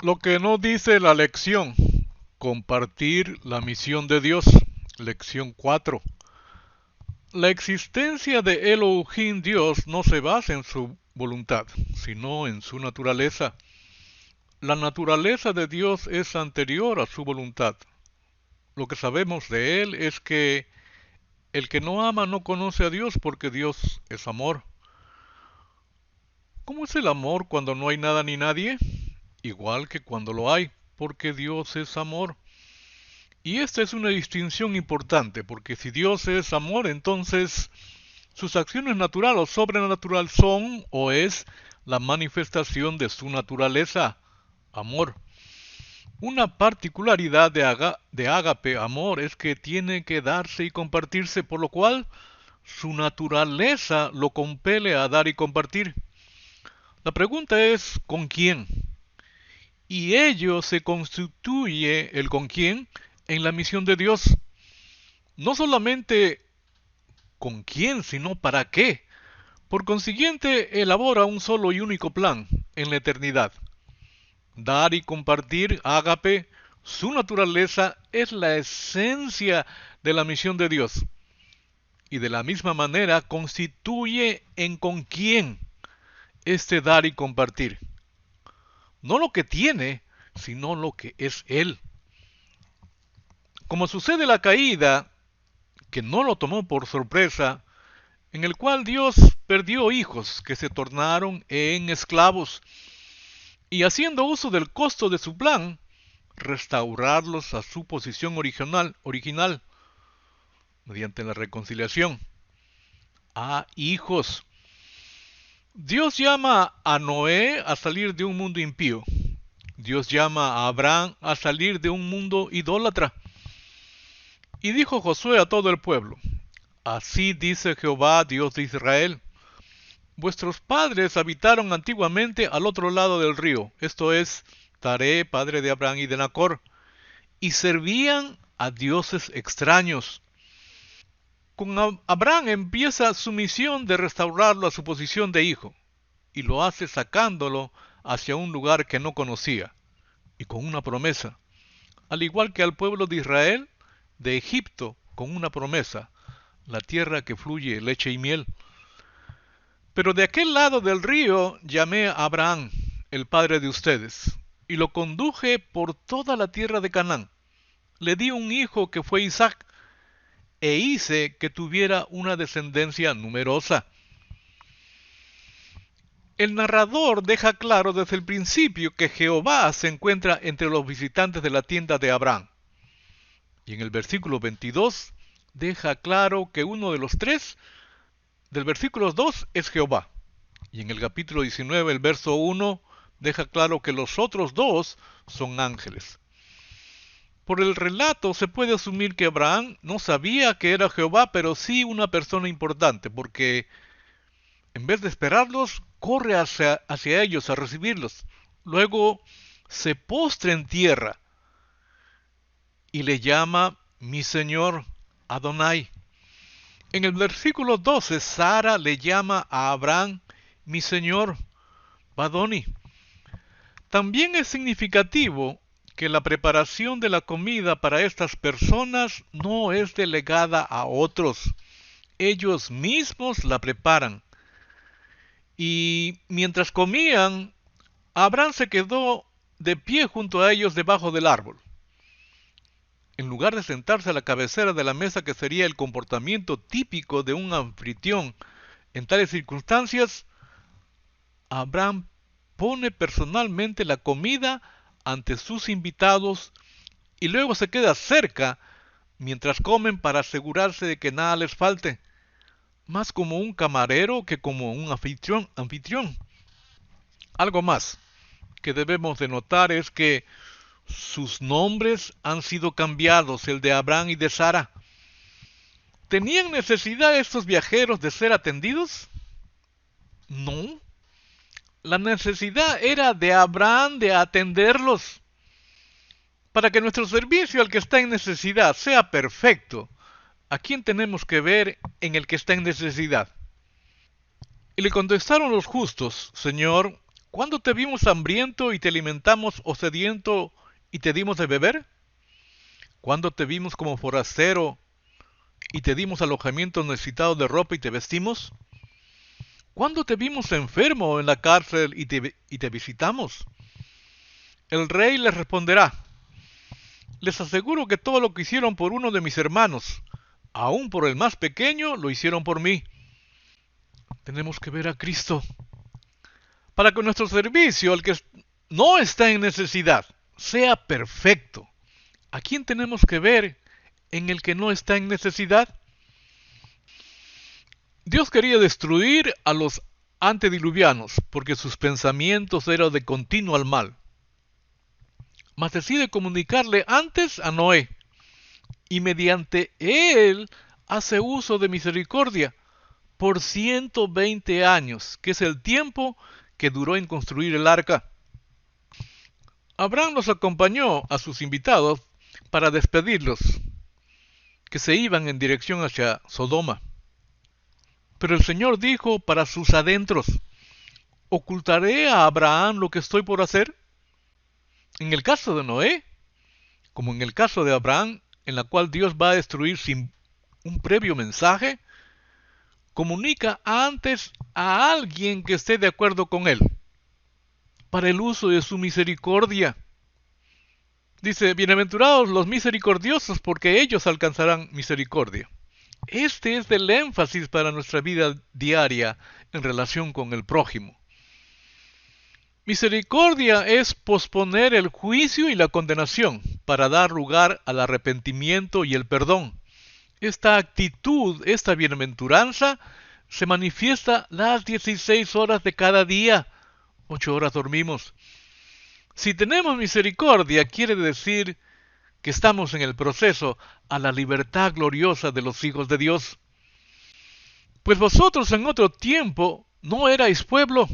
Lo que no dice la lección, compartir la misión de Dios. Lección 4. La existencia de Elohim Dios no se basa en su voluntad, sino en su naturaleza. La naturaleza de Dios es anterior a su voluntad. Lo que sabemos de Él es que el que no ama no conoce a Dios porque Dios es amor. ¿Cómo es el amor cuando no hay nada ni nadie? Igual que cuando lo hay, porque Dios es amor. Y esta es una distinción importante, porque si Dios es amor, entonces sus acciones natural o sobrenatural son o es la manifestación de su naturaleza, amor. Una particularidad de ágape, amor, es que tiene que darse y compartirse, por lo cual su naturaleza lo compele a dar y compartir. La pregunta es, ¿con quién? Y ello se constituye el con quién en la misión de Dios. No solamente con quién, sino para qué. Por consiguiente, elabora un solo y único plan en la eternidad. Dar y compartir, ágape, su naturaleza es la esencia de la misión de Dios. Y de la misma manera constituye en con quién este dar y compartir. No lo que tiene, sino lo que es Él. Como sucede la caída, que no lo tomó por sorpresa, en el cual Dios perdió hijos que se tornaron en esclavos, y haciendo uso del costo de su plan, restaurarlos a su posición original mediante la reconciliación. Hijos. Dios llama a Noé a salir de un mundo impío. Dios llama a Abraham a salir de un mundo idólatra. Y dijo Josué a todo el pueblo: Así dice Jehová, Dios de Israel: Vuestros padres habitaron antiguamente al otro lado del río, esto es, Taré, padre de Abraham y de Nacor, y servían a dioses extraños. Con Abraham empieza su misión de restaurarlo a su posición de hijo, y lo hace sacándolo hacia un lugar que no conocía, y con una promesa, al igual que al pueblo de Israel, de Egipto, con una promesa, la tierra que fluye leche y miel. Pero de aquel lado del río llamé a Abraham, el padre de ustedes, y lo conduje por toda la tierra de Canaán. Le di un hijo que fue Isaac, e hice que tuviera una descendencia numerosa. El narrador deja claro desde el principio que Jehová se encuentra entre los visitantes de la tienda de Abraham. Y en el versículo 22 deja claro que uno de los tres del versículo 2 es Jehová. Y en el capítulo 19, el verso 1, deja claro que los otros dos son ángeles. Por el relato se puede asumir que Abraham no sabía que era Jehová, pero sí una persona importante, porque en vez de esperarlos, corre hacia ellos a recibirlos. Luego se postra en tierra y le llama mi Señor Adonai. En el versículo 12, Sara le llama a Abraham mi Señor Badoni. También es significativo que la preparación de la comida para estas personas no es delegada a otros. Ellos mismos la preparan. Y mientras comían, Abraham se quedó de pie junto a ellos debajo del árbol. En lugar de sentarse a la cabecera de la mesa, que sería el comportamiento típico de un anfitrión en tales circunstancias, Abraham pone personalmente la comida ante sus invitados y luego se queda cerca mientras comen para asegurarse de que nada les falte, más como un camarero que como un anfitrión. Algo más que debemos de notar es que sus nombres han sido cambiados, el de Abraham y de Sara. ¿Tenían necesidad estos viajeros de ser atendidos? No. La necesidad era de Abraham de atenderlos. Para que nuestro servicio al que está en necesidad sea perfecto, ¿a quién tenemos que ver en el que está en necesidad? Y le contestaron los justos: Señor, ¿Cuándo te vimos hambriento y te alimentamos o sediento y te dimos de beber? ¿Cuándo te vimos como forastero y te dimos alojamiento necesitado de ropa y te vestimos? ¿Cuándo te vimos enfermo en la cárcel y te visitamos? El rey les responderá: les aseguro que todo lo que hicieron por uno de mis hermanos, aun por el más pequeño, lo hicieron por mí. Tenemos que ver a Cristo para que nuestro servicio, al que no está en necesidad, sea perfecto. ¿A quién tenemos que ver en el que no está en necesidad? Dios quería destruir a los antediluvianos porque sus pensamientos eran de continuo al mal. Mas decide comunicarle antes a Noé, y mediante él hace uso de misericordia por 120 años, que es el tiempo que duró en construir el arca. Abraham los acompañó a sus invitados para despedirlos, que se iban en dirección hacia Sodoma. Pero el Señor dijo para sus adentros: ¿ocultaré a Abraham lo que estoy por hacer? En el caso de Noé, como en el caso de Abraham, en la cual Dios va a destruir sin un previo mensaje, comunica antes a alguien que esté de acuerdo con él, para el uso de su misericordia. Dice: bienaventurados los misericordiosos, porque ellos alcanzarán misericordia. Este es el énfasis para nuestra vida diaria en relación con el prójimo. Misericordia es posponer el juicio y la condenación para dar lugar al arrepentimiento y el perdón. Esta actitud, esta bienaventuranza, se manifiesta las 16 horas de cada día. 8 horas dormimos. Si tenemos misericordia, quiere decir que estamos en el proceso a la libertad gloriosa de los hijos de Dios. Pues vosotros en otro tiempo no erais pueblo,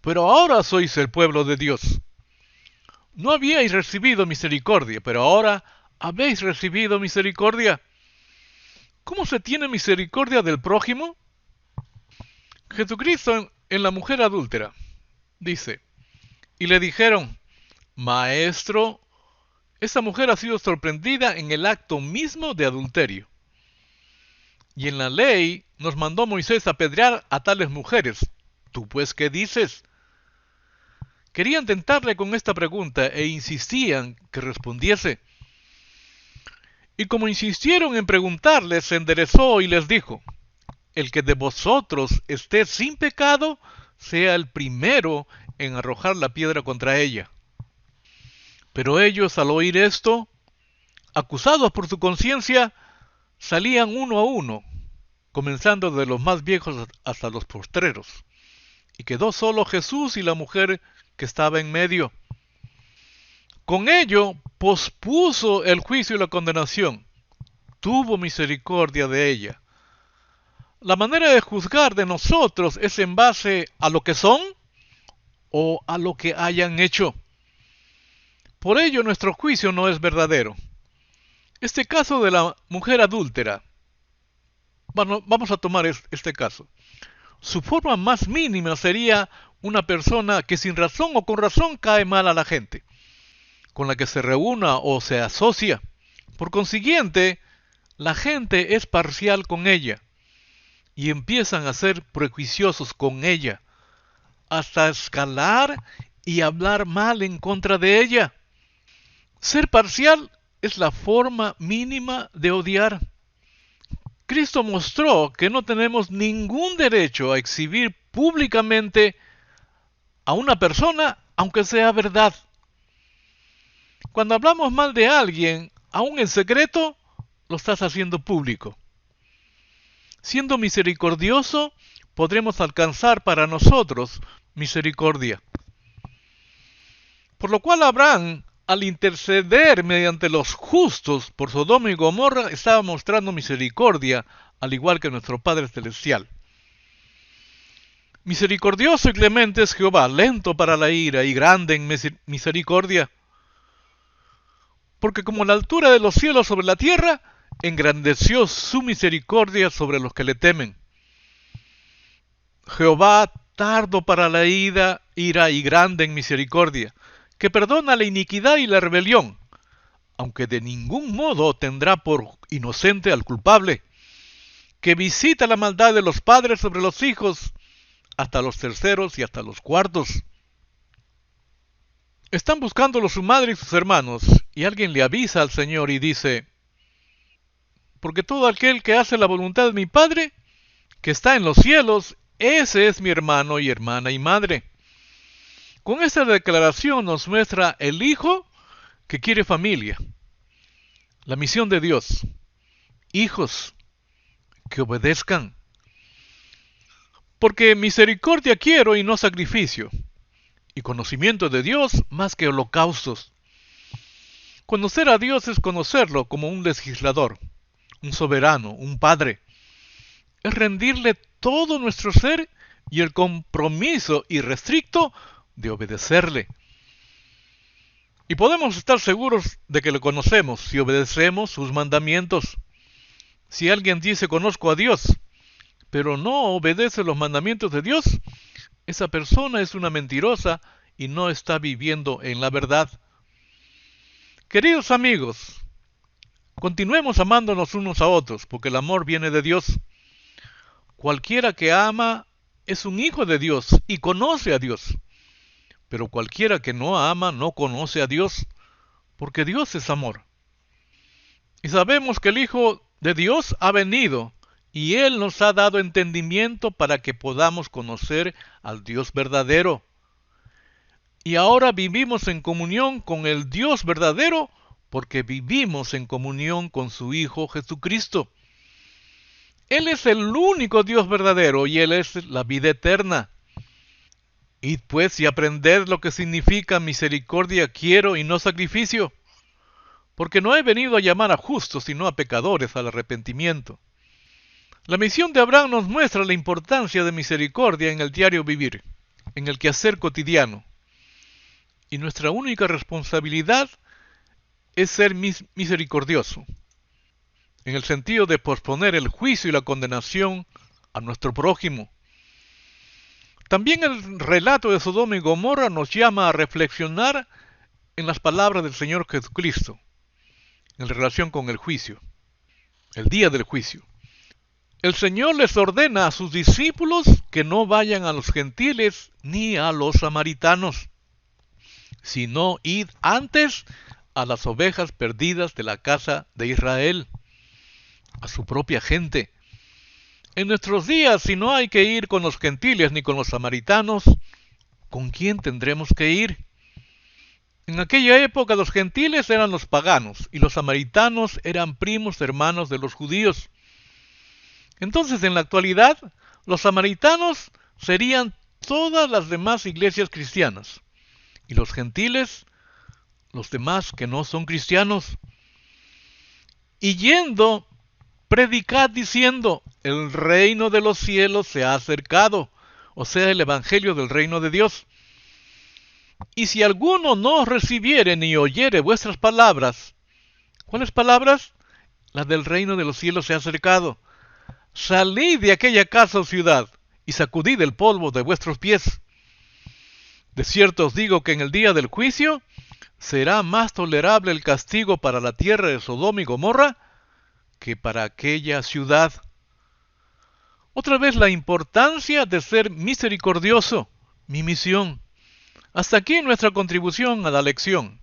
pero ahora sois el pueblo de Dios. No habíais recibido misericordia, pero ahora habéis recibido misericordia. ¿Cómo se tiene misericordia del prójimo? Jesucristo en la mujer adúltera dice: y le dijeron: Maestro, esta mujer ha sido sorprendida en el acto mismo de adulterio. Y en la ley nos mandó Moisés apedrear a tales mujeres. ¿Tú pues qué dices? Querían tentarle con esta pregunta e insistían que respondiese. Y como insistieron en preguntarle, se enderezó y les dijo: el que de vosotros esté sin pecado, sea el primero en arrojar la piedra contra ella. Pero ellos, al oír esto, acusados por su conciencia, salían uno a uno, comenzando de los más viejos hasta los postreros. Y quedó solo Jesús y la mujer que estaba en medio. Con ello pospuso el juicio y la condenación. Tuvo misericordia de ella. La manera de juzgar de nosotros es en base a lo que son o a lo que hayan hecho. Por ello nuestro juicio no es verdadero. Este caso de la mujer adúltera, vamos a tomar este caso. Su forma más mínima sería una persona que sin razón o con razón cae mal a la gente, con la que se reúna o se asocia. Por consiguiente, la gente es parcial con ella y empiezan a ser prejuiciosos con ella, hasta escalar y hablar mal en contra de ella. Ser parcial es la forma mínima de odiar. Cristo mostró que no tenemos ningún derecho a exhibir públicamente a una persona, aunque sea verdad. Cuando hablamos mal de alguien, aún en secreto, lo estás haciendo público. Siendo misericordioso, podremos alcanzar para nosotros misericordia. Por lo cual Abraham, al interceder mediante los justos por Sodoma y Gomorra, estaba mostrando misericordia, al igual que nuestro Padre Celestial. Misericordioso y clemente es Jehová, lento para la ira y grande en misericordia. Porque como la altura de los cielos sobre la tierra, engrandeció su misericordia sobre los que le temen. Jehová, tardo para la ira ira y grande en misericordia, que perdona la iniquidad y la rebelión, aunque de ningún modo tendrá por inocente al culpable, que visita la maldad de los padres sobre los hijos, hasta los terceros y hasta los cuartos. Están buscándolo su madre y sus hermanos, y alguien le avisa al Señor y dice: porque todo aquel que hace la voluntad de mi Padre, que está en los cielos, ese es mi hermano y hermana y madre. Con esta declaración nos muestra el Hijo que quiere familia. La misión de Dios: hijos que obedezcan. Porque misericordia quiero y no sacrificio, y conocimiento de Dios más que holocaustos. Conocer a Dios es conocerlo como un legislador, un soberano, un padre. Es rendirle todo nuestro ser y el compromiso irrestricto de obedecerle. Y podemos estar seguros de que lo conocemos si obedecemos sus mandamientos. Si alguien dice conozco a Dios, pero no obedece los mandamientos de Dios, esa persona es una mentirosa y no está viviendo en la verdad. Queridos amigos, continuemos amándonos unos a otros, porque el amor viene de Dios. Cualquiera que ama es un hijo de Dios y conoce a Dios. Pero cualquiera que no ama no conoce a Dios, porque Dios es amor. Y sabemos que el Hijo de Dios ha venido, y Él nos ha dado entendimiento para que podamos conocer al Dios verdadero. Y ahora vivimos en comunión con el Dios verdadero, porque vivimos en comunión con su Hijo Jesucristo. Él es el único Dios verdadero y Él es la vida eterna. Id pues y aprended lo que significa misericordia quiero y no sacrificio, porque no he venido a llamar a justos sino a pecadores al arrepentimiento. La misión de Abraham nos muestra la importancia de misericordia en el diario vivir, en el quehacer cotidiano. Y nuestra única responsabilidad es ser misericordioso, en el sentido de posponer el juicio y la condenación a nuestro prójimo. También el relato de Sodoma y Gomorra nos llama a reflexionar en las palabras del Señor Jesucristo, en relación con el juicio, el día del juicio. El Señor les ordena a sus discípulos que no vayan a los gentiles ni a los samaritanos, sino id antes a las ovejas perdidas de la casa de Israel, a su propia gente. En nuestros días, si no hay que ir con los gentiles ni con los samaritanos, ¿con quién tendremos que ir? En aquella época los gentiles eran los paganos y los samaritanos eran primos hermanos de los judíos. Entonces, en la actualidad, los samaritanos serían todas las demás iglesias cristianas y los gentiles, los demás que no son cristianos. Y yendo, predicad diciendo, el reino de los cielos se ha acercado, o sea, el evangelio del reino de Dios. Y si alguno no os recibiere ni oyere vuestras palabras, ¿cuáles palabras? Las del reino de los cielos se ha acercado. Salid de aquella casa o ciudad, y sacudid el polvo de vuestros pies. De cierto os digo que en el día del juicio será más tolerable el castigo para la tierra de Sodoma y Gomorra que para aquella ciudad. Otra vez la importancia de ser misericordioso, mi misión. Hasta aquí nuestra contribución a la lección.